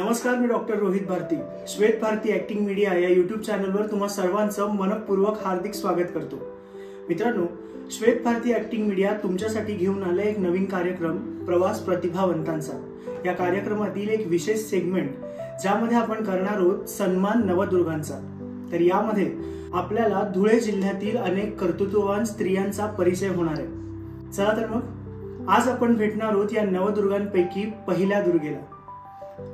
नमस्कार, मी डॉक्टर रोहित भारती. श्वेत Bharti acting media या यूट्यूब चॅनलवर तुम्हा सर्वांचं मनपूर्वक हार्दिक स्वागत करतो. मित्रांनो, श्वेत भारती ॲक्टिंग मीडिया तुमच्यासाठी घेऊन आले एक नवीन कार्यक्रम, प्रवास प्रतिभावंतांचा. या कार्यक्रमातील एक विशेष सेगमेंट ज्यामध्ये आपण करणार आहोत सन्मान नवदुर्गांचा. तर यामध्ये आपल्याला धुळे जिल्ह्यातील अनेक कर्तृत्ववान स्त्रियांचा परिचय होणार आहे. चला तर मग आज आपण भेटणार आहोत या नवदुर्गांपैकी पहिल्या दुर्गेला.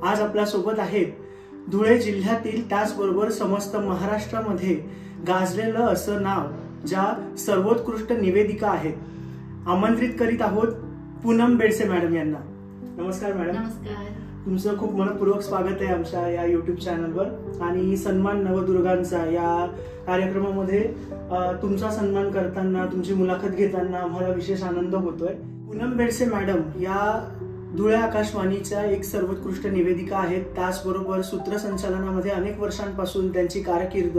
आज आपल्या सोबत आहेत धुळे जिल्ह्यातील त्याचबरोबर समस्त महाराष्ट्रामध्ये गाजलेलं असं नाव ज्या सर्वोत्कृष्ट निवेदिका आहेत. आमंत्रित करीत आहोत पूनम बेडसे मॅडम यांना. नमस्कार मॅडम. नमस्कार. तुमचं खूप मनपूर्वक स्वागत आहे आमच्या या यूट्यूब चॅनलवर. आणि सन्मान नवदुर्गांचा या कार्यक्रमामध्ये तुमचा सन्मान करताना, तुमची मुलाखत घेताना आम्हाला विशेष आनंद होतोय. पूनम बेडसे मॅडम या धुळे आकाशवाणीच्या एक सर्वोत्कृष्ट निवेदिका आहेत. त्याचबरोबर सूत्रसंचालनामध्ये अनेक वर्षांपासून त्यांची कारकीर्द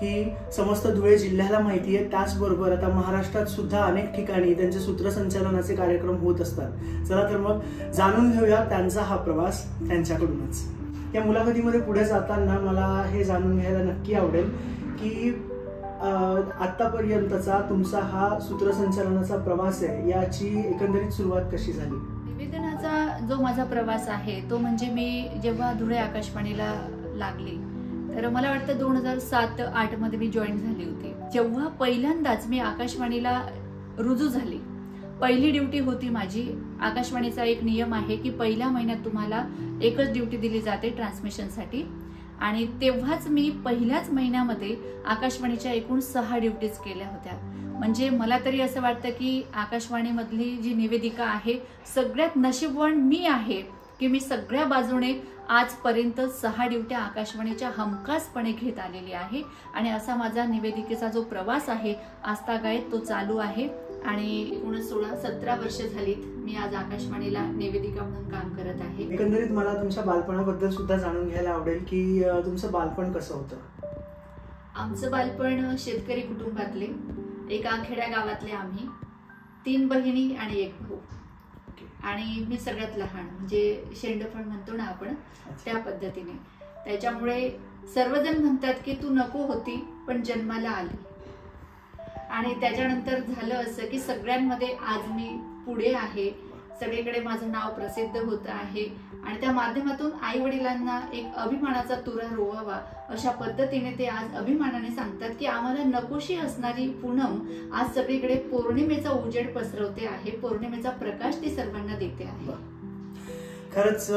ही समस्त धुळे जिल्ह्याला माहिती आहे. त्याचबरोबर आता महाराष्ट्रात सुद्धा अनेक ठिकाणी त्यांचे सूत्रसंचालनाचे कार्यक्रम होत असतात. चला तर मग जाणून घेऊया त्यांचा हा प्रवास त्यांच्याकडूनच. या मुलाखतीमध्ये पुढे जाताना मला हे जाणून घ्यायला नक्की आवडेल की आतापर्यंतचा तुमचा हा सूत्रसंचालनाचा प्रवास आहे, याची एकंदरीत सुरुवात कशी झाली? निवेदनाचा जो माझा प्रवास आहे तो म्हणजे मी जेव्हा धुळे आकाशवाणीला लागली तर मला वाटतं 2007-08 मध्ये मी जॉईन झाली होती. जेव्हा पहिल्यांदाच मी आकाशवाणीला रुजू झाली, पहिली ड्युटी होती माझी. आकाशवाणीचा एक नियम आहे की पहिल्या महिन्यात तुम्हाला एकच ड्युटी दिली जाते ट्रान्समिशनसाठी, आणि तेव्हाच मी पहिल्याच महिन्यामध्ये आकाशवाणीच्या एकूण 6 ड्युटीज केल्या होत्या. म्हणजे मला तरी असं वाटतं की आकाशवाणीमधली जी निवेदिका आहे सगळ्यात नशीबवान मी आहे की मी सगळ्या बाजूने आजपर्यंत 6 ड्युट्या आकाशवाणीच्या हमखासपणे घेत आलेली आहे. आणि असा माझा निवेदिकेचा जो प्रवास आहे आजतागायत तो चालू आहे. आणि 16-17 वर्ष झालीत मी आज आकाशवाणीला निवेदिका म्हणून काम करत आहे. एकंदरीत मला तुमच्या बालपणाबद्दल सुद्धा जाणून घ्यायला आवडेल की तुमचं बालपण कसं होतं? आमचं बालपण शेतकरी कुटुंबातले, एका खेड्या गावातले आम्ही, 3 बहिणी आणि 1 भाऊ. आणि मी सगळ्यात लहान, म्हणजे शेंडफळ म्हणतो ना आपण, त्या पद्धतीने. त्याच्यामुळे सर्वजण म्हणतात की तू नको होती पण जन्माला आली. आणि त्याच्यानंतर झालं असं की सगळ्यांमध्ये आज मी पुढे आहे, सगळीकडे माझं नाव प्रसिद्ध होत आहे. आणि त्या माध्यमातून आई वडिलांना एक अभिमानाचा तुरा रोवावा अशा पद्धतीने ते आज अभिमानाने सांगतात की आम्हाला नकोशी असणारी पूनम आज सगळीकडे पौर्णिमेचा उजेड पसरवते आहे, पौर्णिमेचा प्रकाश ती सर्वांना देते आहे. खरंच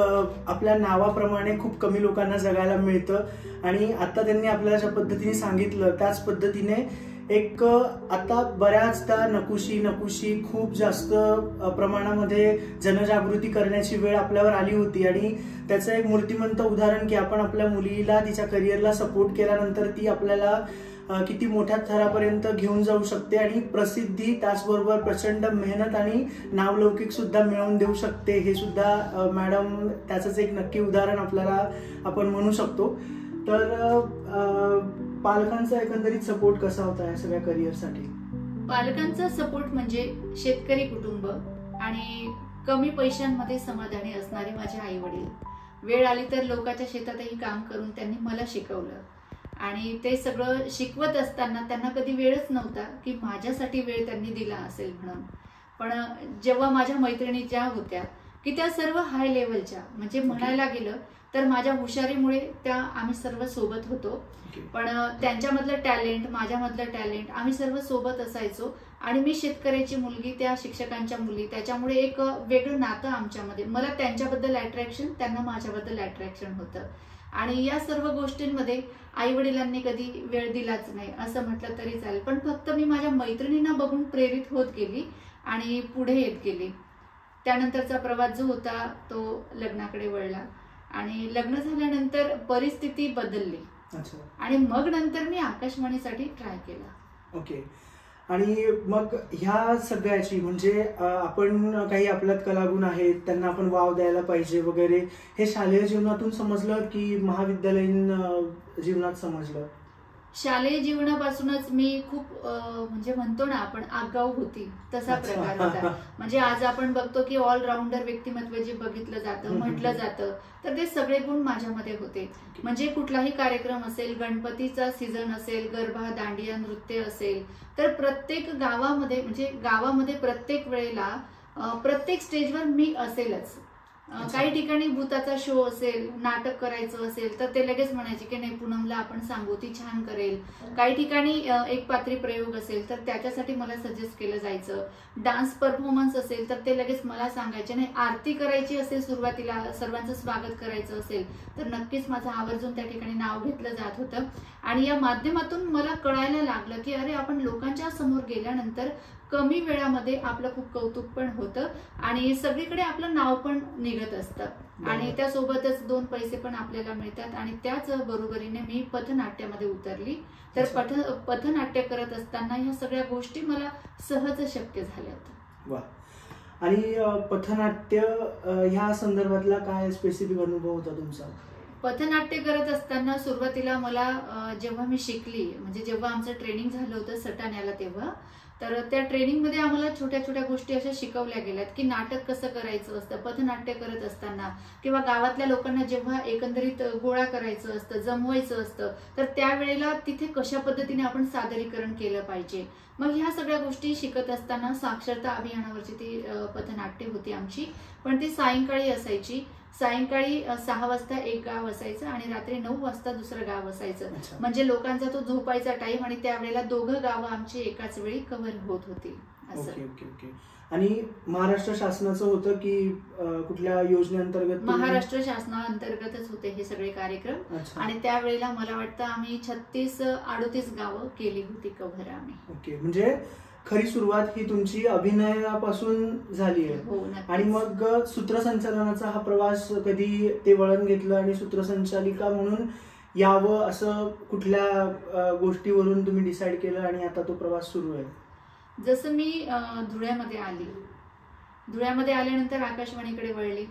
आपल्या नावाप्रमाणे खूप कमी लोकांना जगायला मिळतं. आणि आता त्यांनी आपल्याला ज्या पद्धतीने सांगितलं त्याच पद्धतीने एक आता बऱ्याचदा नकुशी खूप जास्त प्रमाणामध्ये जनजागृती करण्याची वेळ आपल्यावर आली होती. आणि त्याचं एक मूर्तिमंत उदाहरण की आपण आपल्या मुलीला तिच्या करिअरला सपोर्ट केल्यानंतर ती आपल्याला किती मोठ्या थरापर्यंत घेऊन जाऊ शकते आणि प्रसिद्धी त्याचबरोबर प्रचंड मेहनत आणि नावलौकिक सुद्धा मिळवून देऊ शकते. हे सुद्धा मॅडम त्याचंच एक नक्की उदाहरण आपल्याला आपण म्हणू शकतो. तर पालकांचा एकंदरीत सपोर्ट कसा होता या सगळ्या करिअरसाठी? पालकांचा सपोर्ट म्हणजे शेतकरी कुटुंब आणि कमी पैशांमध्ये समाधानी असणारे माझे आई वडील. वेळ आली तर लोकांच्या शेतातही काम करून त्यांनी मला शिकवलं. आणि ते सगळं शिकवत असताना त्यांना कधी वेळच नव्हता की माझ्यासाठी वेळ त्यांनी दिला असेल म्हणून. पण जेव्हा माझ्या मैत्रिणी ज्या होत्या की त्या सर्व हाय लेवलच्या, म्हणजे म्हणायला गेलं तर माझ्या हुशारीमुळे त्या आम्ही सर्व सोबत होतो. पण त्यांच्यामधलं टॅलेंट, माझ्यामधलं टॅलेंट, आम्ही सर्व सोबत असायचो. आणि मी शेतकऱ्याची मुलगी, त्या शिक्षकांच्या मुली, त्याच्यामुळे एक वेगळं नातं आमच्यामध्ये. मला त्यांच्याबद्दल अट्रॅक्शन, त्यांना माझ्याबद्दल अट्रॅक्शन होतं. आणि या सर्व गोष्टींमध्ये आई वडिलांनी कधी वेळ दिलाच नाही असं म्हटलं तरी चालेल. पण फक्त मी माझ्या मैत्रिणींना बघून प्रेरित होत गेली आणि पुढे येत गेली. त्यानंतरचा प्रवास जो होता तो लग्नाकडे वळला. आणि लग्न झाल्यानंतर परिस्थिती बदलली. आणि मग नंतर मी आकाशवाणीसाठी ट्राय केला. ओके. आणि मग ह्या सगळ्याची म्हणजे आपण काही आपल्यात कलागुण आहेत त्यांना आपण वाव द्यायला पाहिजे वगैरे, हे शालेय जीवनातून समजलं की महाविद्यालयीन जीवनात समजलं? शालेय जीवनापासूनच मी खूप म्हणजे म्हणतो ना आपण आगाऊ होती तसा प्रकार होता. म्हणजे आज आपण बघतो की ऑलराऊंडर व्यक्तिमत्व जे बघितलं जातं म्हटलं जातं तर ते सगळे गुण माझ्यामध्ये होते. म्हणजे कुठलाही कार्यक्रम असेल, गणपतीचा सीझन असेल, गरबा, दांडिया, नृत्य असेल तर प्रत्येक गावामध्ये म्हणजे गावामध्ये प्रत्येक वेळेला प्रत्येक स्टेजवर मी असेलच. काही ठिकाणी भूताचा शो असेल, नाटक करायचं असेल तर ते लगेच म्हणायचे की नाही पूनमला आपण सांगू, ती छान करेल. काही ठिकाणी एक पात्री प्रयोग असेल तर त्याच्यासाठी मला सजेस्ट केलं जायचं. डान्स परफॉर्मन्स असेल तर ते लगेच मला सांगायचे. नाही आरती करायची असेल, सुरुवातीला सर्वांचं स्वागत करायचं असेल तर नक्कीच माझं आवर्जून त्या ठिकाणी नाव घेतलं जात होतं. आणि या माध्यमातून मला कळायला लागलं की अरे आपण लोकांच्या समोर गेल्यानंतर कमी वेळामध्ये आपलं खूप कौतुक पण होतं आणि सगळीकडे आपलं नाव पण निघत असतं आणि त्यासोबतच 2 पैसे पण आपल्याला मिळतात. आणि त्याच बरोबरीने मी पथनाट्यामध्ये उतरली. तर पथनाट्य करत असताना ह्या सगळ्या गोष्टी मला सहज शक्य झाल्यात. वा. आणि पथनाट्य ह्या संदर्भातला काय स्पेसिफिक अनुभव होता तुमचा? पथनाट्य करत असताना सुरुवातीला मला जेव्हा मी शिकली म्हणजे जेव्हा आमचं ट्रेनिंग झालं होतं सटाण्याला तेव्हा तर त्या ट्रेनिंगमध्ये आम्हाला छोट्या छोट्या गोष्टी अशा शिकवल्या गेल्यात की नाटक कसं करायचं असतं पथनाट्य करत असताना किंवा गावातल्या लोकांना जेव्हा एकंदरीत गोळा करायचं असतं, जमवायचं असतं तर त्यावेळेला तिथे कशा पद्धतीने आपण सादरीकरण केलं पाहिजे. मग ह्या सगळ्या गोष्टी शिकत असताना साक्षरता अभियानावरची ती पथनाट्य होती आमची. पण ती सायंकाळी असायची. सायंकाळी 6 वाजता एक गाव असायचं आणि रात्री 9 वाजता दुसरं गाव असायचं. म्हणजे लोकांचा तो झोपायचा टाइम आणि त्यावेळेला दोघं गावं आमची एकाच वेळी कव्हर होत होती. Okay okay okay. आणि महाराष्ट्र शासनाचं होतं की कुठल्या योजनेअंतर्गत? महाराष्ट्र शासनाअंतर्गतच होते हे सगळे कार्यक्रम. आणि त्यावेळेला मला वाटतं आम्ही 36-38 गावं केली होती कव्हर आम्ही. ओके. म्हणजे खरी सुरुवात ही तुमची अभिनयापासून झाली आहे. आणि मग सूत्रसंचालनाचा हा प्रवास कधी ते वळण घेतलं आणि सूत्रसंचालिका म्हणून यावं असं कुठल्या गोष्टीवरून तुम्ही डिसाईड केलं आणि आता तो प्रवास सुरू आहे? जसं मी धुळ्यामध्ये आली, धुळ्यामध्ये आल्यानंतर आकाशवाणीकडे वळली.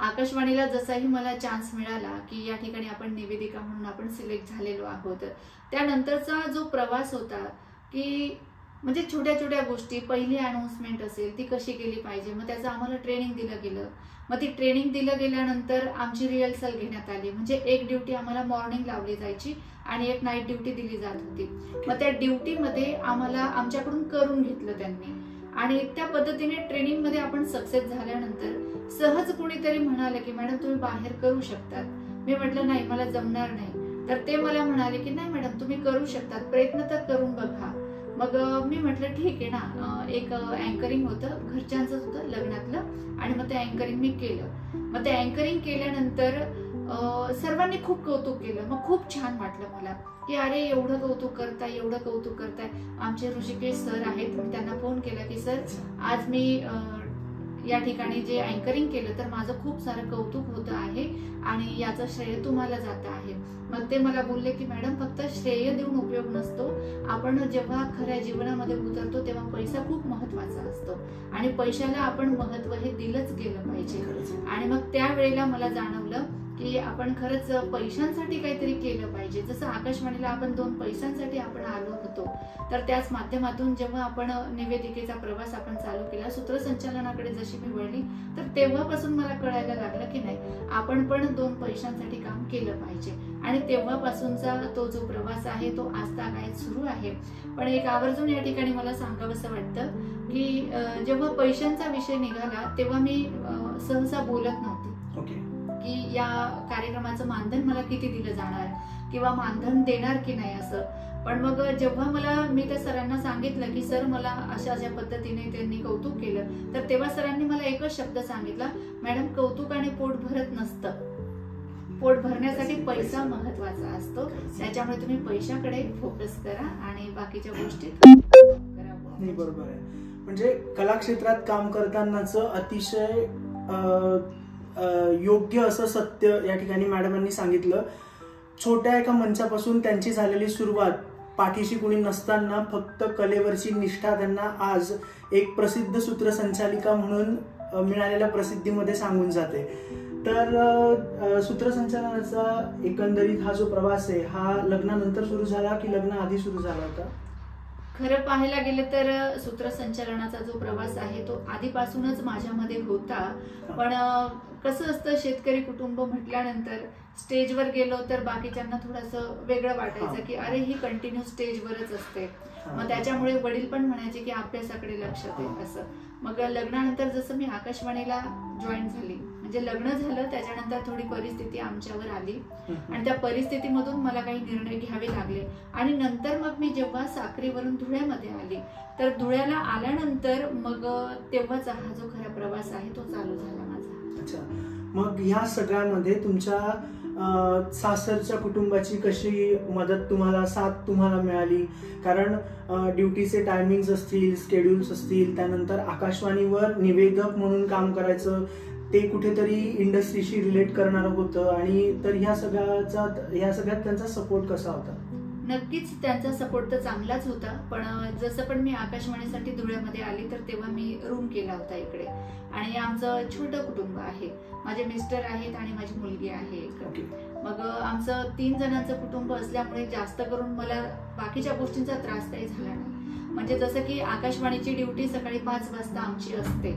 आकाशवाणीला जसाही मला चान्स मिळाला की या ठिकाणी आपण निवेदिका म्हणून आपण सिलेक्ट झालेलो आहोत त्यानंतरचा जो प्रवास होता की म्हणजे छोट्या छोट्या गोष्टी, पहिली अनाउन्समेंट असेल ती कशी केली पाहिजे मग त्याचं आम्हाला ट्रेनिंग दिलं गेलं. मग ती ट्रेनिंग दिलं गेल्यानंतर आमची रिहर्सल घेण्यात आली. म्हणजे एक ड्युटी आम्हाला मॉर्निंग लावली जायची आणि एक नाईट ड्युटी दिली जात होती. मग त्या ड्युटीमध्ये आम्हाला आमच्याकडून करून घेतलं त्यांनी आणि त्या पद्धतीने ट्रेनिंगमध्ये आपण सक्सेस झाल्यानंतर सहज कोणीतरी म्हणाले की मॅडम तुम्ही बाहेर करू शकतात. मी म्हटलं नाही मला जमणार नाही. तर ते मला म्हणाले की नाही मॅडम तुम्ही करू शकतात, प्रयत्न तर करून बघा. मग मी म्हटलं ठीक आहे ना. एक अँकरिंग होतं, घरच्यांचंच होतं लग्नातलं आणि मग ते अँकरिंग मी केलं. मग ते अँकरिंग केल्यानंतर सर्वांनी खूप कौतुक केलं. मग खूप छान वाटलं मला की अरे एवढं कौतुक करताय, एवढं कौतुक करताय. आमचे ऋषिकेश सर आहेत, मी त्यांना फोन केला की सर आज मी या ठिकाणी जे अँकरिंग केलं तर माझं खूप सारं कौतुक होतं आहे आणि याचं श्रेय तुम्हाला जात आहे. मग ते मला बोलले की मॅडम फक्त श्रेय देऊन उपयोग नसतो, आपण जेव्हा खऱ्या जीवनामध्ये उतरतो तेव्हा पैसा खूप महत्वाचा असतो आणि पैशाला आपण महत्व हे दिलंच गेलं पाहिजे. आणि मग त्यावेळेला मला जाणवलं की आपण खरंच पैशांसाठी काहीतरी केलं पाहिजे. जसं आकाशवाणीला आपण 2 पैशांसाठी आपण आलो होतो तर त्याच माध्यमातून जेव्हा आपण निवेदिकेचा प्रवास आपण चालू केला, सूत्रसंचालनाकडे जशी मी वळली तर तेव्हापासून मला कळायला लागलं की नाही आपण पण 2 पैशांसाठी काम केलं पाहिजे. आणि तेव्हापासूनचा तो जो प्रवास आहे तो आजतागायत सुरू आहे. पण एक आवर्जून या ठिकाणी मला सांगावंसं वाटतं की जेव्हा पैशांचा विषय निघाला तेव्हा मी सहसा बोलत नव्हते की या कार्यक्रमाचं मानधन मला किती दिलं जाणार किंवा मानधन देणार की नाही असं. पण मग जेव्हा मी त्या सरांना सांगितलं की सर मला अशा पद्धतीने त्यांनी कौतुक केलं तर तेव्हा सरांनी मला एकच शब्द सांगितला, मॅडम कौतुक आणि पोट भरत नसतं, पोट भरण्यासाठी पैसा महत्वाचा असतो. त्याच्यामुळे तुम्ही पैशाकडे फोकस करा आणि बाकीच्या गोष्टी करा. नाही बरोबर आहे. म्हणजे कला क्षेत्रात काम करतानाच अतिशय योग्य असं सत्य या ठिकाणी मॅडमांनी सांगितलं. छोट्या एका मंचापासून त्यांची झालेली सुरुवात, पाठीशी कुणी नसताना फक्त कलेवरची निष्ठा त्यांना आज एक प्रसिद्ध सूत्रसंचालिका म्हणून मिळालेल्या प्रसिद्धीमध्ये सांगून जाते. तर सूत्रसंचालनाचा एकंदरीत हा जो प्रवास आहे हा लग्नानंतर सुरू झाला की लग्न आधी सुरू झाला होता? खरं पाहायला गेलं तर सूत्रसंचालनाचा जो प्रवास आहे तो आधीपासूनच माझ्यामध्ये होता. पण कसं असतं, शेतकरी कुटुंब म्हटल्यानंतर स्टेजवर गेलो तर बाकीच्यांना थोडंसं वेगळं वाटायचं की अरे ही कंटिन्यू स्टेजवरच असते. मग त्याच्यामुळे वडील पण म्हणायचे की अभ्यासाकडे लक्ष दे असं. मग लग्नानंतर जसं मी आकाशवाणीला जॉईन झाली, म्हणजे लग्न झालं त्याच्यानंतर थोडी परिस्थिती आमच्यावर आली आणि त्या परिस्थितीमधून मला काही निर्णय घ्यावे लागले. आणि नंतर मग मी जेव्हा साक्रीवरून धुळ्यामध्ये आली तर धुळ्याला आल्यानंतर मग तेव्हाच हा जो खरा प्रवास आहे तो चालू झाला माझा. अच्छा, मग ह्या सगळ्यामध्ये तुमच्या सासरच्या कुटुंबाची कशी मदत तुम्हाला, साथ तुम्हाला मिळाली? कारण ड्युटीचे टायमिंग्स असतील, स्केड्यूल्स असतील, त्यानंतर आकाशवाणीवर निवेदक म्हणून काम करायचं, ते कुठेतरी इंडस्ट्रीशी रिलेट करणारं होतं. आणि तर ह्या सगळ्यात त्यांचा सपोर्ट कसा होता? नक्कीच त्यांचा सपोर्ट तर चांगलाच होता. पण जसं पण मी आकाशवाणीसाठी धुळ्यामध्ये आली तर तेव्हा मी रूम केला होता इकडे. आणि आमचं छोटं कुटुंब आहे, माझे मिस्टर आहेत आणि माझी मुलगी आहे. मग आमचं 3 जणांचं कुटुंब असल्यामुळे जास्त करून मला बाकीच्या गोष्टींचा त्रास काही झाला नाही. म्हणजे जसं की आकाशवाणीची ड्युटी सकाळी 5 वाजता आमची असते,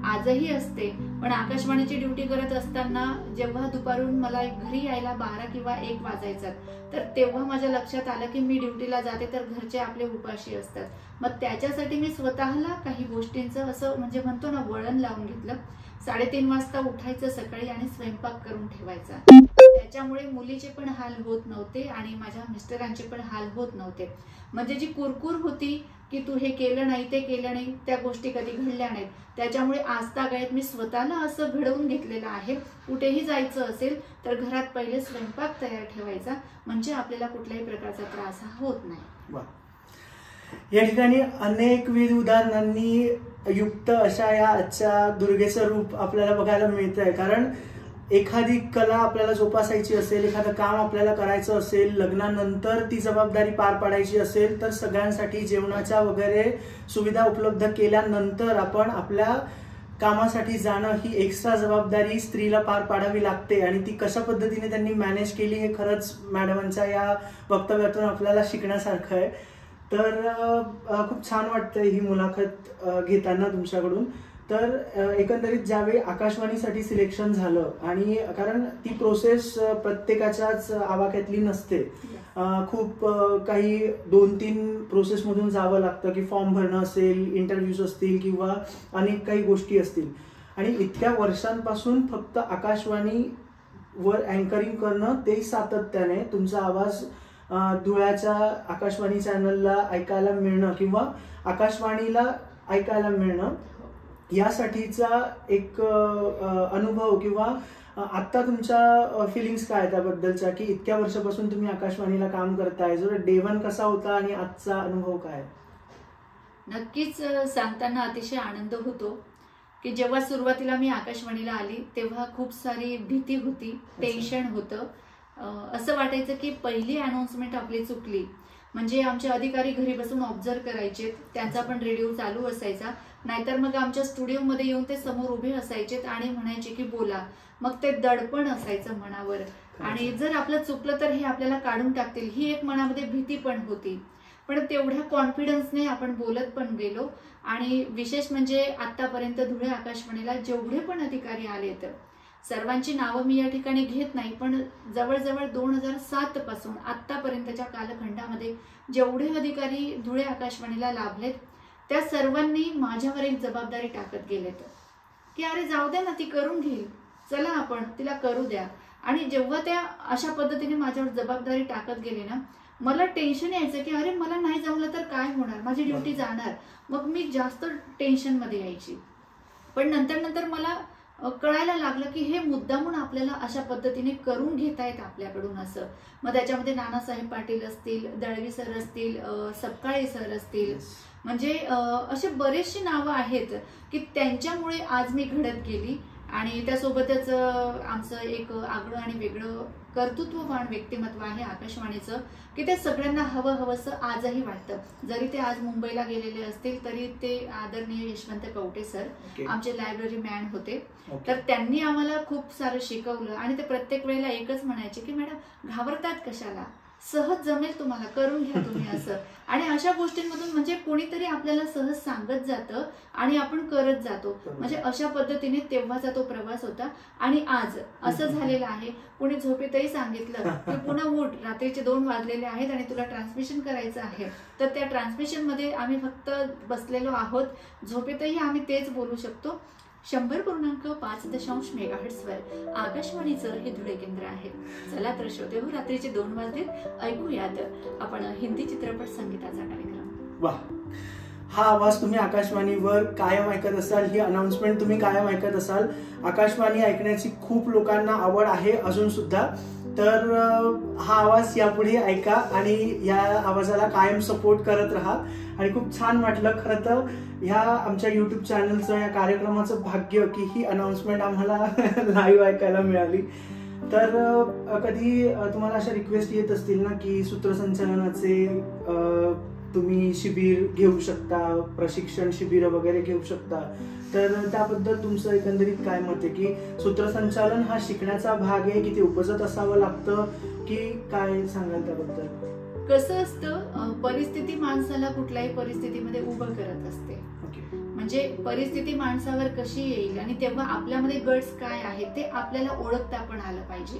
आजही असते. पण आकाशवाणीची ड्युटी करत असताना जेव्हा दुपारून मला घरी यायला 12 किंवा 1 वाजायचा, तर तेव्हा माझ्या लक्षात आलं की मी ड्युटीला जाते तर घरचे आपले उपाशी असतात. मग त्याच्यासाठी मी स्वतःला काही गोष्टींचं असं म्हणजे म्हणतो ना वळण लावून घेतलं. 3:30 वाजता उठायचं सकाळी आणि स्वयंपाक करून ठेवायचा. त्याच्यामुळे मुलीचे पण हाल होत नव्हते आणि माझ्या मिस्टरांचे पण हाल होत नव्हते. म्हणजे जी कुरकुर होती की तू हे केलं नाही ते केलं नाही, त्या गोष्टी कधी घडल्या नाहीत. त्याच्यामुळे आजतागायत मी स्वतःला असं घडवून घेतलेलं आहे, कुठेही जायचं असेल तर घरात पहिले स्वयंपाक तयार ठेवायचा, म्हणजे आपल्याला कुठल्याही प्रकारचा त्रास हा होत नाही. या ठिकाणी अनेकविध उदाहरणांनी युक्त अशा या आजच्या दुर्गेचं रूप आपल्याला बघायला मिळत आहे. कारण एखादी कला आपल्याला जोपासायची असेल, एखादं काम आपल्याला करायचं असेल, लग्नानंतर ती जबाबदारी पार पाडायची असेल, तर सगळ्यांसाठी जेवणाच्या वगैरे सुविधा उपलब्ध केल्यानंतर आपण आपल्या कामासाठी जाणं ही एक्स्ट्रा जबाबदारी स्त्रीला पार पाडावी लागते. आणि ती कशा पद्धतीने त्यांनी मॅनेज केली हे खरंच मॅडमांच्या या वक्तव्यातून आपल्याला शिकण्यासारखं आहे. तर खूप छान वाटतं ही मुलाखत घेताना तुमच्याकडून. तर एकंदरीत ज्यावेळी आकाशवाणीसाठी सिलेक्शन झालं, आणि कारण ती प्रोसेस प्रत्येकाच्याच आवाक्यातली नसते, खूप काही 2-3 प्रोसेसमधून जावं लागतं की फॉर्म भरणं असेल, इंटरव्ह्यूज असतील किंवा अनेक काही गोष्टी असतील. आणि इतक्या वर्षांपासून फक्त आकाशवाणीवर अँकरिंग करणं, ते सातत्याने तुमचा आवाज धुळ्याच्या आकाशवाणी चॅनलला ऐकायला मिळणं किंवा आकाशवाणीला ऐकायला मिळणं, यासाठीचा एक अनुभव किंवा आता तुमच्या फिलिंग्स काय त्याबद्दलच्या, की इतक्या वर्षापासून तुम्ही आकाशवाणीला काम करताय, जो डे 1 कसा होता आणि आजचा अनुभव काय? नक्कीच सांगताना अतिशय आनंद होतो की जेव्हा सुरुवातीला मी आकाशवाणीला आली तेव्हा खूप सारी भीती होती, टेन्शन होतं. असं वाटायचं की पहिली अनाउन्समेंट आपली चुकली म्हणजे आमचे अधिकारी घरी बसून ऑब्झर्व करायचे, त्यांचा पण रेडिओ चालू असायचा, नाहीतर मग आमच्या स्टुडिओमध्ये येऊन ते समोर उभे असायचे आणि म्हणायचे की बोला. मग ते दडपण असायचं मनावर, आणि जर आपलं चुकलं तर हे आपल्याला काढून टाकतील, ही एक मनामध्ये भीती पण होती. पण तेवढ्या कॉन्फिडन्सने आपण बोलत पण गेलो. आणि विशेष म्हणजे आतापर्यंत धुळे आकाशवाणीला जेवढे पण अधिकारी आलेत, सर्वांची नावं मी या ठिकाणी घेत नाही, पण जवळजवळ 2007 पासून आतापर्यंतच्या कालखंडामध्ये जेवढे अधिकारी धुळे आकाशवाणीला लाभलेत, त्या सर्वांनी माझ्यावर एक जबाबदारी टाकत गेलेत की अरे जाऊ द्या ना, ती करून घेईल, चला आपण तिला करू द्या. आणि जेव्हा त्या अशा पद्धतीने माझ्यावर जबाबदारी टाकत गेले ना, मला टेन्शन यायचं की अरे मला नाही जमलं तर काय होणार, माझी ड्युटी जाणार. मग मी जास्त टेन्शनमध्ये यायची. पण नंतर मला कळायला लागलं की हे मुद्दामून आपल्याला अशा पद्धतीने करून घेतायत आपल्याकडून असं. मग त्याच्यामध्ये नानासाहेब पाटील असतील, दळवी सर असतील, सपकाळे सर असतील, म्हणजे असे बरेचशी नावं आहेत की त्यांच्यामुळे आज मी घडत गेली. आणि त्यासोबतच आमचं एक आगळं आणि वेगळं कर्तृत्ववान व्यक्तिमत्व आहे आकाशवाणीचं, की ते सगळ्यांना हवंसं आजही वाटतं. जरी ते आज मुंबईला गेलेले असतील तरी ते आदरणीय यशवंत कवटे सर आमचे लायब्ररी मॅन होते. तर त्यांनी आम्हाला खूप सारं शिकवलं आणि ते प्रत्येक वेळेला एकच म्हणायचे की मॅडम घाबरतात कशाला, सहज जमेल तुम्हाला, करून घ्या तुम्ही असं. आणि अशा गोष्टींमधून म्हणजे कोणीतरी आपल्याला सहज सांगत जातं आणि आपण करत जातो. म्हणजे अशा पद्धतीने तेव्हाचा तो प्रवास होता. आणि आज असं झालेलं आहे, कोणी झोपेतही सांगितलं की पुन्हा उठ, रात्रीचे 2 वाजलेले आहेत आणि तुला ट्रान्समिशन करायचं आहे, तर त्या ट्रान्समिशन मध्ये आम्ही फक्त बसलेलो आहोत. झोपेतही आम्ही तेच बोलू शकतो. 100.5 मेगाहर्ट्झवर आकाशवाणीचं हे धुळे केंद्र आहे. चला तर श्रोते हो, रात्रीचे 2 वाजले, ऐकूयात आपण हिंदी चित्रपट संगीताचा कार्यक्रम. वा, हा आवाज तुम्ही आकाशवाणीवर कायम ऐकत असाल, ही अनाउन्समेंट तुम्ही कायम ऐकत असाल. आकाशवाणी ऐकण्याची खूप लोकांना आवड आहे अजून सुद्धा. तर हा आवाज यापुढे ऐका आणि या आवाजाला कायम सपोर्ट करत राहा. आणि खूप छान वाटलं खरं तर ह्या आमच्या युट्यूब चॅनलचं, या कार्यक्रमाचं भाग्य की ही अनाउन्समेंट आम्हाला लाईव्ह ऐकायला मिळाली. तर कधी तुम्हाला अशा रिक्वेस्ट येत असतील ना की सूत्रसंचालनाचे तुम्ही शिबिर घेऊ शकता, प्रशिक्षण शिबिर वगैरे घेऊ शकता, तर त्याबद्दल तुमचं एकंदरीत काय मत आहे की सूत्रसंचालन हा शिकण्याचा भाग आहे की ते उपजत असावं लागतं, की काय सांगाल त्याबद्दल? कसं असतं, परिस्थिती माणसाला कुठल्याही परिस्थितीमध्ये उभं करत असते. म्हणजे परिस्थिती माणसावर कशी येईल आणि तेव्हा आपल्यामध्ये गट्स काय आहे ते आपल्याला ओळखता पण आलं पाहिजे.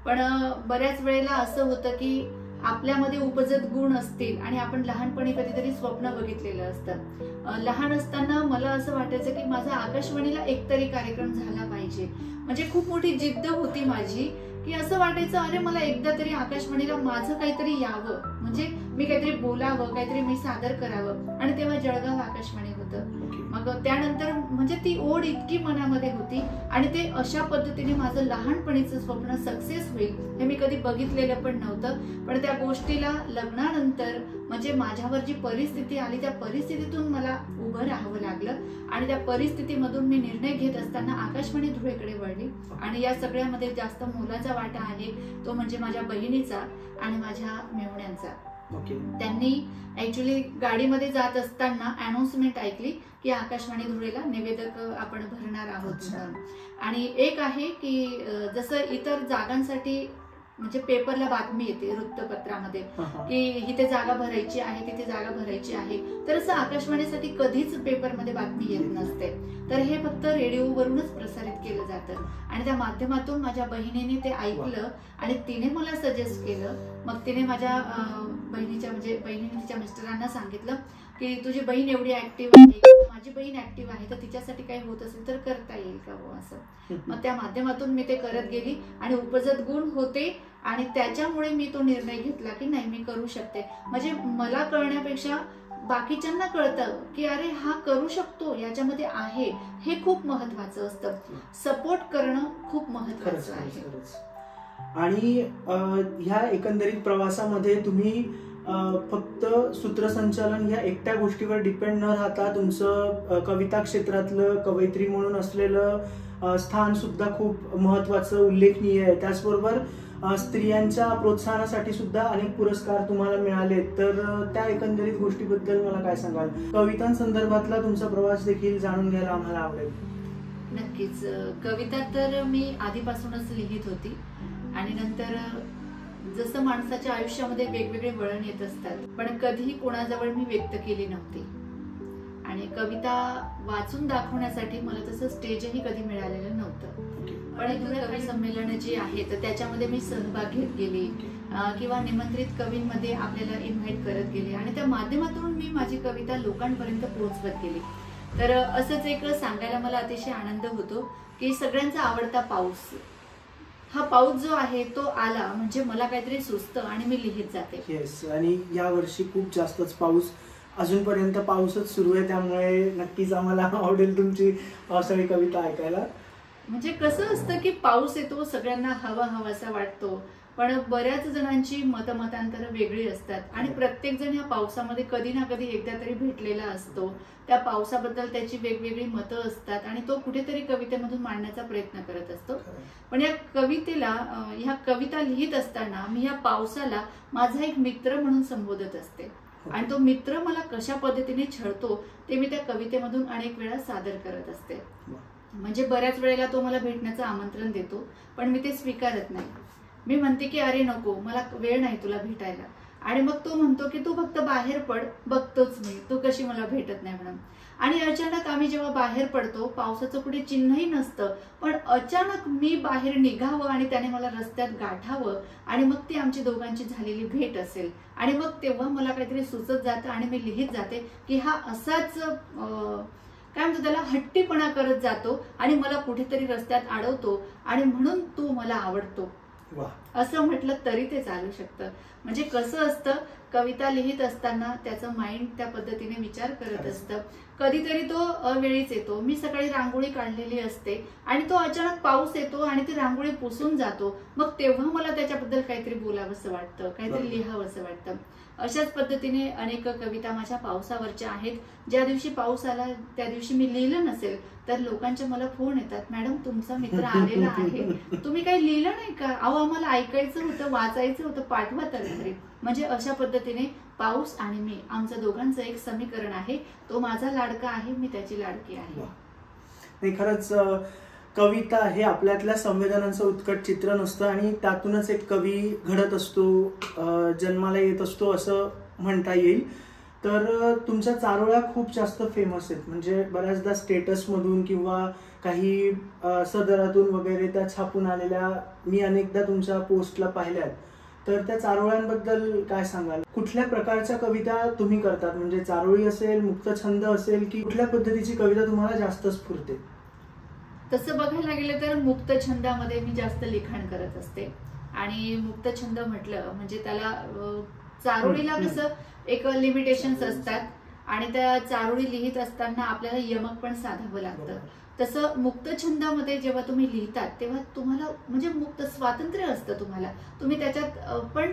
पण बऱ्याच वेळेला असं होतं की आपल्यामध्ये उपजत गुण असतील आणि आपण लहानपणी कधीतरी स्वप्न बघितलेलं असतं. लहान असताना मला असं वाटायचं की माझा आकाशवाणीला एकतरी कार्यक्रम झाला पाहिजे. म्हणजे खूप मोठी जिद्द होती माझी की असं वाटायचं अरे मला एकदा तरी आकाशवाणीला माझं काहीतरी यावं, म्हणजे मी काहीतरी बोलावं, काहीतरी मी सादर करावं. आणि तेव्हा जळगाव आकाशवाणी होतं. मग त्यानंतर म्हणजे ती ओढ इतकी मनामध्ये होती आणि ते अशा पद्धतीने माझं लहानपणीचं स्वप्न सक्सेस होईल हे मी कधी बघितलेलं पण नव्हतं. पण त्या गोष्टीला लग्नानंतर म्हणजे माझ्यावर जी परिस्थिती आली त्या परिस्थितीतून मला उभं राहावं लागलं आणि त्या परिस्थितीमधून मी निर्णय घेत असताना आकाशवाणी धुळेकडे वळली. आणि या सगळ्यामध्ये जास्त मोलाचा वाटा आहे तो म्हणजे माझ्या बहिणीचा आणि माझ्या मेहुण्यांचा. त्यांनी ऍक्च्युली गाडीमध्ये जात असताना अनाउन्समेंट ऐकली की आकाशवाणी धुळेला निवेदक आपण भरणार आहोत. आणि एक आहे की जसं इतर जागांसाठी म्हणजे पेपरला बातमी येते वृत्तपत्रामध्ये की इथे जागा भरायची आहे, तिथे जागा भरायची आहे, तर असं आकाशवाणीसाठी कधीच पेपरमध्ये बातमी येत नसते. तर हे फक्त रेडिओवरूनच प्रसारित केलं जातं. आणि त्या माध्यमातून माझ्या बहिणीने ते ऐकलं आणि तिने मला सजेस्ट केलं. मग तिने माझ्या बहिणीच्या म्हणजे बहिणीने तिच्या मिस्टरांना सांगितलं की तुझी बहीण एवढी ऍक्टिव्ह आहे, माझी बहीण ऍक्टिव्ह आहे, तर तिच्यासाठी काही होत असेल तर करता येईल का हो असं. मग त्या माध्यमातून मी ते करत गेली आणि उपजत गुण होते आणि त्याच्यामुळे मी तो निर्णय घेतला की नाही मी करू शकते. म्हणजे मला कळण्यापेक्षा बाकीच्यांना कळतं की अरे हा करू शकतो, याच्यामध्ये आहे, हे खूप महत्वाचं असतं. सपोर्ट करणं खूप महत्वाचं आहे. आणि ह्या एकंदरीत प्रवासामध्ये तुम्ही फक्त सूत्रसंचालन या एकट्या गोष्टीवर डिपेंड न राहता तुमचं कविता क्षेत्रातलं कवयित्री म्हणून असलेलं स्थान सुद्धा खूप महत्वाचं, उल्लेखनीय आहे. त्याचबरोबर स्त्रियांच्या प्रोत्साहनासाठी सुद्धा अनेक पुरस्कार तुम्हाला मिळाले. तर त्या एकंदरीत गोष्टीबद्दल मला काय सांगाल? कवितांसंदर्भातला तुमचा प्रवास देखील जाणून घ्यायला आम्हाला आवडेल. नक्कीच. कविता तर मी आधीपासूनच लिहित होती आणि नंतर जसं माणसाच्या आयुष्यामध्ये वेगवेगळे वळण येत असतात, पण कधीही कोणाजवळ मी व्यक्त केली नव्हती. आणि कविता वाचून दाखवण्यासाठी मला तसं स्टेजही कधी मिळालेलं नव्हतं. पण कवी संमेलन जे आहे तर त्याच्यामध्ये मी सहभाग घेत गेली किंवा निमंत्रित कवींमध्ये आपल्याला इन्व्हाइट करत गेले आणि त्या माध्यमातून मी माझी कविता लोकांपर्यंत पोहोचवत गेली. तर असंच एक सांगायला मला अतिशय आनंद होतो की सगळ्यांचा आवडता पाऊस, हा पाऊस जो आहे तो आला म्हणजे मला काहीतरी सुचतं आणि मी लिहित जाते. येस, आणि या वर्षी खूप जास्तच पाऊस, अजूनपर्यंत पाऊसच सुरू आहे, त्यामुळे नक्कीच आम्हाला आवडेल तुमची पावसाळी कविता ऐकायला. म्हणजे कसं असतं की पाऊस येतो, सगळ्यांना हवासा वाटतो, पण बऱ्याच जणांची मतमतांतर वेगळी असतात आणि प्रत्येक जण या पावसामध्ये कधी ना कधी एकदा तरी भेटलेला असतो. त्या पावसाबद्दल त्याची वेगवेगळी मतं असतात आणि तो कुठेतरी कवितेमधून मांडण्याचा प्रयत्न करत असतो. पण या कवितेला, ह्या कविता लिहित असताना मी या पावसाला माझा एक मित्र म्हणून संबोधत असते आणि तो मित्र मला कशा पद्धतीने छळतो ते मी त्या कवितेमधून अनेक वेळा सादर करत असते. म्हणजे बऱ्याच वेळेला तो मला भेटण्याचं आमंत्रण देतो, पण मी ते स्वीकारत नाही. मी म्हणते की अरे नको, मला वेळ नाही तुला भेटायला. आणि मग तो म्हणतो की तू फक्त बाहेर पड, बघतोच मी, तू कशी मला भेटत नाही म्हणून. आणि अचानक आम्ही जेव्हा बाहेर पडतो, पावसाचं कुठे चिन्हही नसतं, पण अचानक मी बाहेर निघावं आणि त्याने मला रस्त्यात गाठावं आणि मग ती आमची दोघांची झालेली भेट असेल. आणि मग तेव्हा मला काहीतरी सुचत जातं आणि मी लिहित जाते की हा असाच काय म्हणतो त्याला, हट्टीपणा करत जातो आणि मला कुठेतरी रस्त्यात अडवतो आणि म्हणून तू मला आवडतो असं म्हटलं तरी ते चालू शकतं. म्हणजे कसं असतं, कविता लिहित असताना त्याचं माइंड त्या पद्धतीने विचार करत असतं. कधीतरी तो अवेळीच येतो. मी सकाळी रांगोळी काढलेली असते आणि तो अचानक पाऊस येतो आणि ती रांगोळी पुसून जातो. मग तेव्हा मला त्याच्याबद्दल काहीतरी बोलावंसं वाटतं, काहीतरी लिहावंसं वाटतं. अशाच पद्धतीने अनेक कविता माझ्या पावसावरच्या आहेत. ज्या दिवशी पाऊस आला त्या दिवशी मी लिहिलं नसेल तर लोकांचे मला फोन येतात, मॅडम तुमचा मित्र आलेला आहे, तुम्ही काही लिहिलं नाही का? अहो आम्हाला ऐकायचं होतं, वाचायचं होतं, पाठवा तरी. म्हणजे अशा पद्धतीने पाऊस आणि मी, आमचं दोघांचं एक समीकरण आहे. तो माझा लाडका आहे, मी त्याची लाडकी आहे. नाही, खरंच कविता हे आपल्यातल्या संवेदनांचं उत्कट चित्र नसतं आणि त्यातूनच एक कवी घडत असतो, जन्माला येत असतो असं म्हणता येईल. तर तुमच्या चारोळ्या खूप जास्त फेमस आहेत. म्हणजे बऱ्याचदा स्टेटसमधून किंवा काही सदरातून वगैरे त्या छापून आलेल्या मी अनेकदा तुमच्या पोस्टला पाहिल्यात. तर त्या चारोळ्यांबद्दल काय सांगाल? कुठल्या प्रकारच्या कविता तुम्ही करतात? म्हणजे चारोळी असेल, मुक्तछंद असेल, की कुठल्या पद्धतीची कविता तुम्हाला जास्त स्फुरते? तसं बघायला गेलं तर मुक्तछंदामध्ये मी जास्त लिखाण करत असते. आणि मुक्तछंद म्हटलं म्हणजे त्याला चारोळीला कसं एक लिमिटेशन्स असतात आणि त्या चारोळी लिहित असताना आपल्याला यमक पण साधावं लागतं. तसं मुक्तछंदामध्ये जेव्हा तुम्ही लिहितात तेव्हा तुम्हाला म्हणजे मुक्त स्वातंत्र्य असतं तुम्हाला. तुम्ही त्याच्यात पण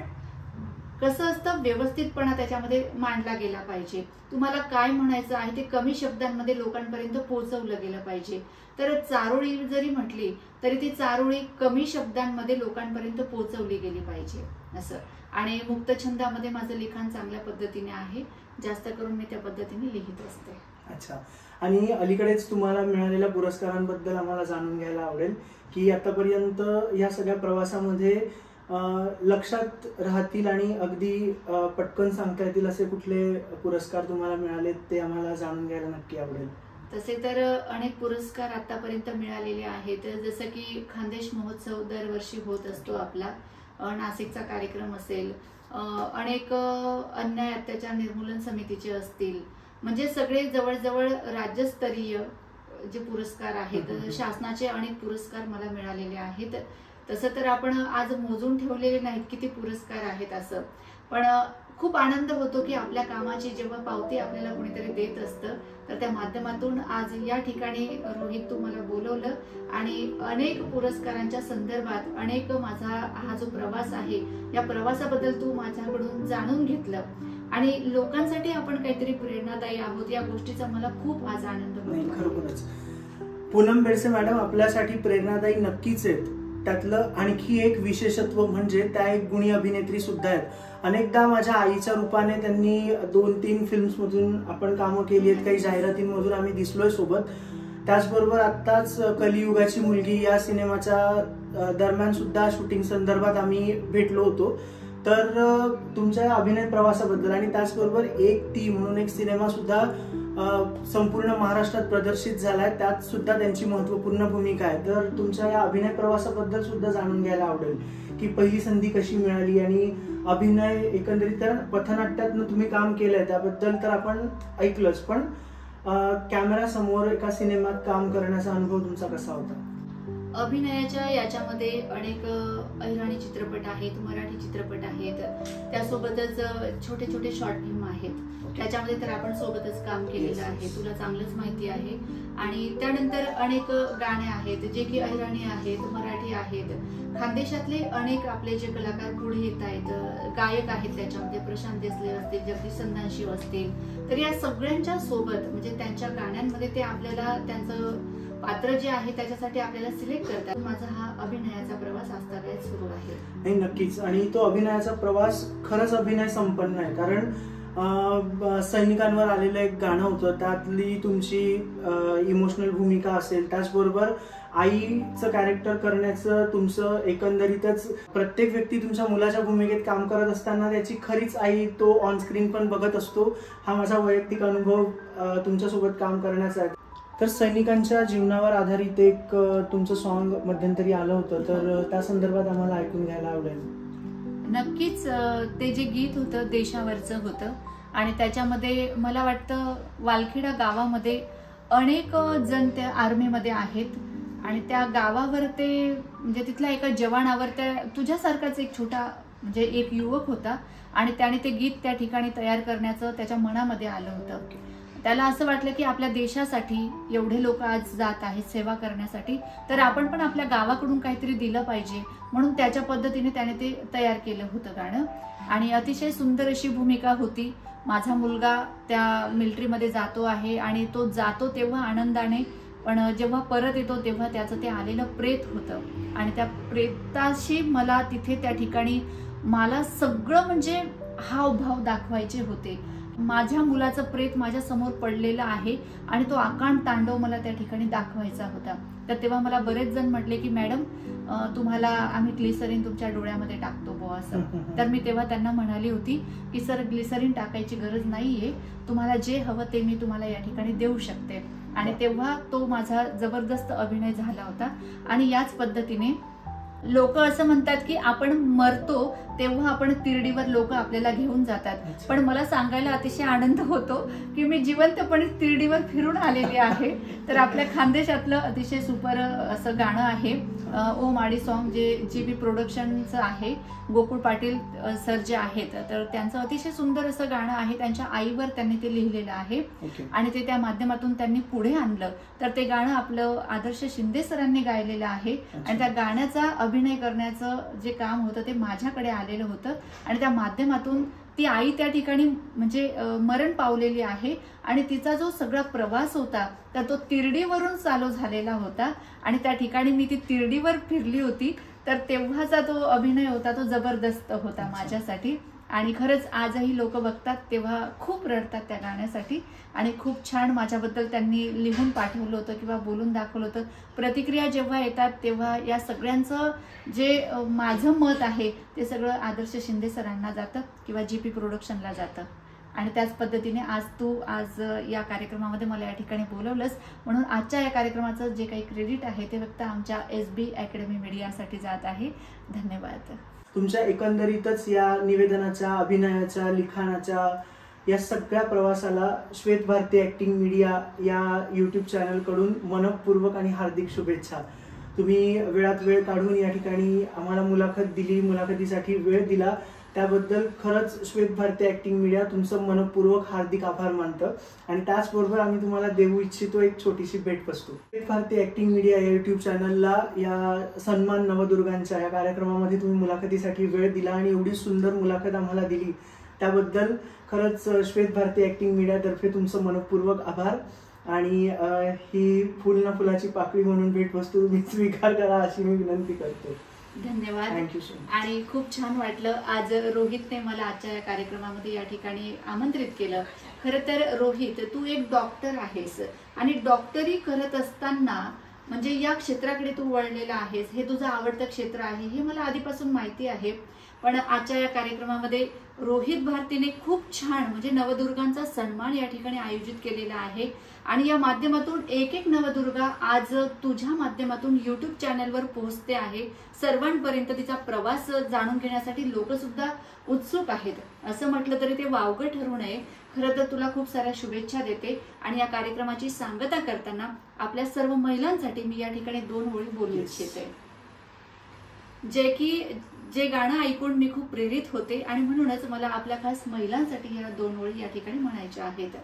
कसं असतं, व्यवस्थितपणा त्याच्यामध्ये मांडला गेला पाहिजे. तुम्हाला काय म्हणायचं आहे ते कमी शब्दांमध्ये लोकांपर्यंत पोहोचवलं गेलं पाहिजे. तर चारोळी जरी म्हटली तरी ती चारोळी कमी शब्दांमध्ये लोकांपर्यंत पोहोचवली गेली पाहिजे असं. आणि मुक्तछंदामध्ये माझं लिखाण चांगल्या पद्धतीने आहे, जास्त करून मी त्या पद्धतीने लिहित असते. अच्छा. आणि अलीकडेच तुम्हाला मिळालेल्या पुरस्कारांबद्दल आम्हाला जाणून घ्यायला आवडेल की आतापर्यंत या सगळ्या प्रवासामध्ये लक्षात राहतील आणि अगदी पटकन सांगता येतील असे कुठले पुरस्कार तुम्हाला मिळालेत ते आम्हाला जाणून घ्यायला नक्की आवडेल. तसे तर अनेक पुरस्कार आतापर्यंत मिळालेले आहेत. जसं की खानदेश महोत्सव दरवर्षी होत असतो आपला, नाशिकचा कार्यक्रम असेल, अनेक अन्याय अत्याचार निर्मूलन समितीचे असतील, म्हणजे सगळे जवळजवळ राज्यस्तरीय जे पुरस्कार आहेत, शासनाचे अनेक पुरस्कार मला मिळालेले आहेत. तसं तर आपण आज मोजून ठेवलेले नाहीत किती पुरस्कार आहेत असं, पण खूप आनंद होतो की आपल्या कामाची जेव्हा पावती आपल्याला कोणीतरी देत असतं. तर त्या माध्यमातून आज या ठिकाणी रोहित तू मला बोलवलं आणि अनेक पुरस्कारांच्या संदर्भात अनेक माझा हा जो प्रवास आहे या प्रवासाबद्दल तू माझ्याकडून जाणून घेतलं आणि लोकांसाठी आपण काहीतरी प्रेरणादायी आहोत या गोष्टीचा मला खूप आज आनंद होतो. खरोखरच पूनम बेडसे मॅडम आपल्यासाठी प्रेरणादायी नक्कीच आहेत. त्यातलं आणखी एक विशेषत्व म्हणजे त्या एक गुणी अभिनेत्री सुद्धा आहेत. अनेकदा माझ्या आईच्या रूपाने त्यांनी 2-3 फिल्म्समधून आपण कामं केली आहेत, काही जाहिरातींमधून आम्ही दिसलोय सोबत. त्याचबरोबर आत्ताच कलियुगाची मुलगी या सिनेमाच्या दरम्यान सुद्धा शूटिंग संदर्भात आम्ही भेटलो होतो. तर तुमच्या अभिनय प्रवासाबद्दल आणि त्याचबरोबर एक ती म्हणून एक सिनेमा सुद्धा संपूर्ण महाराष्ट्रात प्रदर्शित झालाय, त्यात सुद्धा त्यांची महत्वपूर्ण भूमिका आहे. तर तुमच्या या अभिनय प्रवासाबद्दल सुद्धा जाणून घ्यायला आवडेल की पहिली संधी कशी मिळाली आणि अभिनय एकंदरीत तर पथनाट्यातनं तुम्ही काम केलंय त्याबद्दल तर आपण ऐकलंच, पण कॅमेरा समोर एका सिनेमात काम करण्याचा अनुभव तुमचा कसा होता? अभिनयाच्या याच्यामध्ये अनेक अहिराणी चित्रपट आहेत, मराठी चित्रपट आहेत, त्यासोबतच छोटे छोटे शॉर्ट फिल्म आहेत. त्याच्यामध्ये तर आपण सोबतच काम केलेलं आहे, तुला चांगलंच माहिती आहे. आणि त्यानंतर अनेक गाणे आहेत जे की अहिराणी आहेत, मराठी आहेत, खानदेशातले अनेक आपले जे कलाकार पुढे येत आहेत, गायक आहेत, त्याच्यामध्ये प्रशांत देसले असतील, जगदीश संधानशिव असतील. तर या सगळ्यांच्या सोबत म्हणजे त्यांच्या गाण्यांमध्ये ते आपल्याला त्यांचं पात्र जे आहे त्याच्यासाठी आपल्याला सिलेक्ट करतात. माझा हा अभिनयाचा प्रवास आजतागायत सुरू आहे. नाही, नक्कीच. आणि तो अभिनयाचा प्रवास खरंच अभिनय संपन्न आहे, कारण सैनिकांवर आलेलं एक गाणं होतं, त्यातली तुमची इमोशनल भूमिका असेल, त्याचबरोबर आईचं कॅरेक्टर करण्याचं तुमचं एकंदरीतच प्रत्येक व्यक्ती तुमच्या मुलाच्या भूमिकेत काम करत असताना त्याची खरीच आई तो ऑन स्क्रीन पण बघत असतो. हा माझा वैयक्तिक अनुभव तुमच्यासोबत काम करण्याचा आहे. तर सैनिकांच्या जीवनावर आधारित एक तुमचं सॉन्ग मध्यंतरी आलं होतं, तर त्या संदर्भात आम्हाला ऐकून घ्यायला आवडेल. नक्कीच. ते जे गीत होतं देशावरचं होतं आणि त्याच्यामध्ये मला वाटतं वालखेडा गावामध्ये अनेक जण त्या आर्मीमध्ये आहेत आणि त्या गावावर ते म्हणजे तिथल्या एका जवानावर त्या तुझ्यासारखाच एक छोटा म्हणजे एक युवक होता आणि त्याने ते गीत त्या ठिकाणी तयार करण्याचं त्याच्या मनामध्ये आलं होतं. त्याला असं वाटलं की आपल्या देशासाठी एवढे लोक आज जात आहेत सेवा करण्यासाठी, तर आपण पण आपल्या गावाकडून काहीतरी दिलं पाहिजे, म्हणून त्याच्या पद्धतीने त्याने ते तयार केलं होतं गाणं. आणि अतिशय सुंदर अशी भूमिका होती. माझा मुलगा त्या मिलिटरीमध्ये जातो आहे आणि तो जातो तेव्हा आनंदाने, पण जेव्हा परत येतो तेव्हा त्याचं ते आलेलं प्रेत होतं आणि त्या प्रेताशी मला तिथे त्या ठिकाणी मला सगळं म्हणजे हावभाव दाखवायचे होते. माझ्या मुलाचं प्रेत माझ्या समोर पडलेलं आहे आणि तो आकांड तांडव मला त्या ठिकाणी दाखवायचा होता. तर तेव्हा मला बरेच जण म्हटले की मॅडम तुम्हाला आम्ही ग्लिसरीन तुमच्या डोळ्यामध्ये टाकतो बुवा असं. तर मी तेव्हा त्यांना म्हणाली होती की सर ग्लिसरीन टाकायची गरज नाहीये, तुम्हाला जे हवं ते मी तुम्हाला या ठिकाणी देऊ शकते. आणि तेव्हा तो माझा जबरदस्त अभिनय झाला होता. आणि याच पद्धतीने लोक असं म्हणतात की आपण मरतो तेव्हा आपण तिरडीवर लोक आपल्याला घेऊन जातात, पण मला सांगायला अतिशय आनंद होतो की मी जिवंतपणे तिरडीवर फिरून आलेली आहे. तर आपल्या खानदेशातलं अतिशय सुपर असं गाणं आहे ओ माडी सॉन्ग, जे जीपी प्रोडक्शनचं आहे. गोकुळ पाटील सर जे आहेत तर त्यांचं अतिशय सुंदर असं गाणं आहे. त्यांच्या आईवर त्यांनी ते लिहिलेलं आहे आणि ते त्या माध्यमातून त्यांनी पुढे आणलं. तर ते गाणं आपलं आदर्श शिंदे सरांनी गायलेलं आहे आणि त्या गाण्याचा अभिनय करण्याचं जे काम होतं ते माझ्याकडे आलेलं होतं आणि त्या माध्यमातून ती आई त्या ठिकाणी म्हणजे मरण पावलेली आहे आणि तिचा जो सगळा प्रवास होता तर तो तिरडीवरून चालू झालेला होता आणि त्या ठिकाणी मी ती तिरडीवर फिरली होती. तर तेव्हाचा तो अभिनय होता तो जबरदस्त होता माझ्यासाठी. आणि खरंच आजही लोक बघतात तेव्हा खूप रडतात त्या गाण्यासाठी आणि खूप छान माझ्याबद्दल त्यांनी लिहून पाठवलं होतं किंवा बोलून दाखवलं होतं. प्रतिक्रिया जेव्हा येतात तेव्हा या सगळ्यांचं जे माझं मत आहे ते सगळं आदर्श शिंदे सरांना जातं किंवा जीपी प्रोडक्शनला जातं. आणि त्याच पद्धतीने आज या कार्यक्रमामध्ये मला या ठिकाणी बोलवलंच, म्हणून आजच्या या कार्यक्रमाचं जे काही क्रेडिट आहे ते फक्त आमच्या SB अकॅडमी मीडियासाठी जात आहे. धन्यवाद. तुमच्या एकंदरीतच या निवेदनाच्या, अभिनयाच्या, लिखाणाच्या या सगळ्या प्रवासाला श्वेत भारती ॲक्टिंग मीडिया या YouTube चॅनलकडून मनपूर्वक आणि हार्दिक शुभेच्छा. तुम्ही वेळात वेळ काढून या ठिकाणी आम्हाला मुलाखत दिली, मुलाखतीसाठी वेळ दिला, त्याबद्दल खरंच श्वेत भारती ॲक्टिंग मीडिया तुमचं मनपूर्वक हार्दिक आभार मानतं. आणि त्याचबरोबर आम्ही तुम्हाला देऊ इच्छितो एक छोटीशी भेटवस्तू. श्वेत भारती ॲक्टिंग मीडिया या YouTube चॅनलला या सन्मान नवदुर्गांच्या या कार्यक्रमामध्ये तुम्ही मुलाखतीसाठी वेळ दिला आणि एवढी सुंदर मुलाखत आम्हाला दिली, त्याबद्दल खरंच श्वेत भारती ॲक्टिंग मीडियातर्फे तुमचं मनपूर्वक आभार. आणि ही फुल ना फुलाची पाकळी म्हणून भेटवस्तू मी स्वीकार करा अशी मी विनंती करतो. धन्यवाद. आणि खूप छान वाटलं आज रोहितने मला आजच्या या कार्यक्रमामध्ये या ठिकाणी आमंत्रित केलं. खरं तर रोहित, तू एक डॉक्टर आहेस आणि डॉक्टरी करत असताना म्हणजे या क्षेत्राकडे तू वळलेला आहेस, हे तुझं आवडतं क्षेत्र आहे हे मला आधीपासून माहिती आहे. पण आजच्या या कार्यक्रमामध्ये रोहित भारतीने खूप छान म्हणजे नवदुर्गांचा सन्मान या ठिकाणी आयोजित केलेला आहे आणि या माध्यमातून एक एक नवदुर्गा आज तुझ्या माध्यमातून YouTube चॅनलवर पोहोचते आहे. सर्वांपर्यंत तिचा प्रवास जाणून घेण्यासाठी लोक सुद्धा उत्सुक आहेत. असं म्हटलं तरी ते वावगं ठरू नये. खरं तर तुला खूप साऱ्या शुभेच्छा देते आणि या कार्यक्रमाची सांगता करताना आपल्या सर्व महिलांसाठी मी या ठिकाणी 2 ओळी बोलू इच्छिते. जे गाणं ऐकून मी खूप प्रेरित होते आणि म्हणूनच मला आपल्या खास महिलांसाठी या 2 ओळी या ठिकाणी म्हणायच्या आहेत.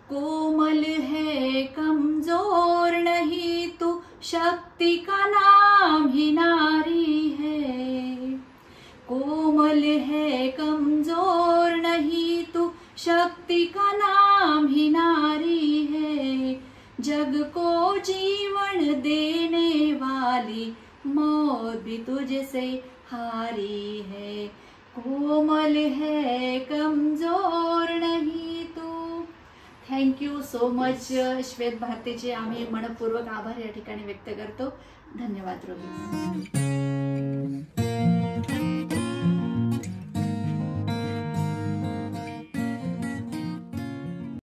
कोमल है कमजोर नहीं तू, शक्ति का नाम ही नारी है. कोमल है कमजोर नहीं तू, शक्ति का नाम ही नारी है. जग को जीवन देने वाली मौत भी तुझसे हारी है. कोमल है कमजोर नहीं तू. थँक्यू सो मच श्वेत भारतीचे आम्ही मनपूर्वक आभार या ठिकाणी व्यक्त करतो. धन्यवाद रोहित.